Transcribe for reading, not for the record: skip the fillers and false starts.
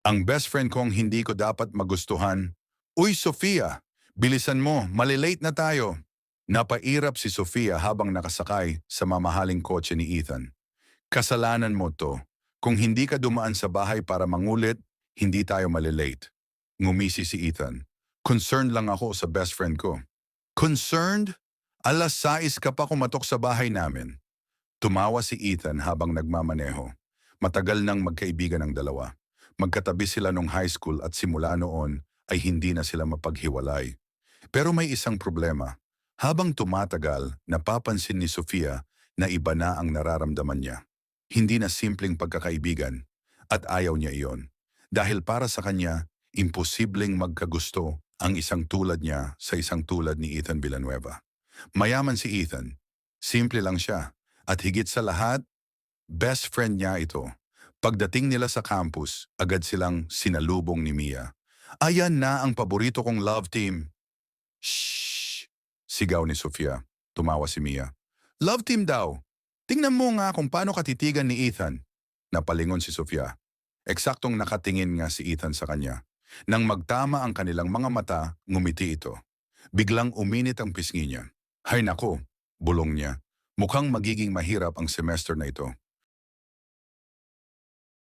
Ang best friend kong hindi ko dapat magustuhan. Uy, Sofia, bilisan mo, malilate na tayo. Napairap si Sofia habang nakasakay sa mamahaling kotse ni Ethan. Kasalanan mo to. Kung hindi ka dumaan sa bahay para mangulit, hindi tayo malilate. Ngumisi si Ethan. Concerned lang ako sa best friend ko. Concerned? Alas 6 ka pa kumatok sa bahay namin. Tumawa si Ethan habang nagmamaneho. Matagal nang magkaibigan ang dalawa. Magkatabi sila nung high school at simula noon ay hindi na sila mapaghiwalay. Pero may isang problema. Habang tumatagal, napapansin ni Sofia na iba na ang nararamdaman niya. Hindi na simpleng pagkakaibigan at ayaw niya iyon. Dahil para sa kanya, imposibleng magkagusto ang isang tulad niya sa isang tulad ni Ethan Villanueva. Mayaman si Ethan. Simple lang siya. At higit sa lahat, best friend niya ito. Pagdating nila sa campus, agad silang sinalubong ni Mia. Ayan na ang paborito kong love team. Shh! Sigaw ni Sofia. Tumawa si Mia. Love team daw. Tingnan mo nga kung paano katitigan ni Ethan. Napalingon si Sofia. Eksaktong nakatingin nga si Ethan sa kanya. Nang magtama ang kanilang mga mata, ngumiti ito. Biglang uminit ang pisngi niya. Hay nako, bulong niya. Mukhang magiging mahirap ang semester na ito.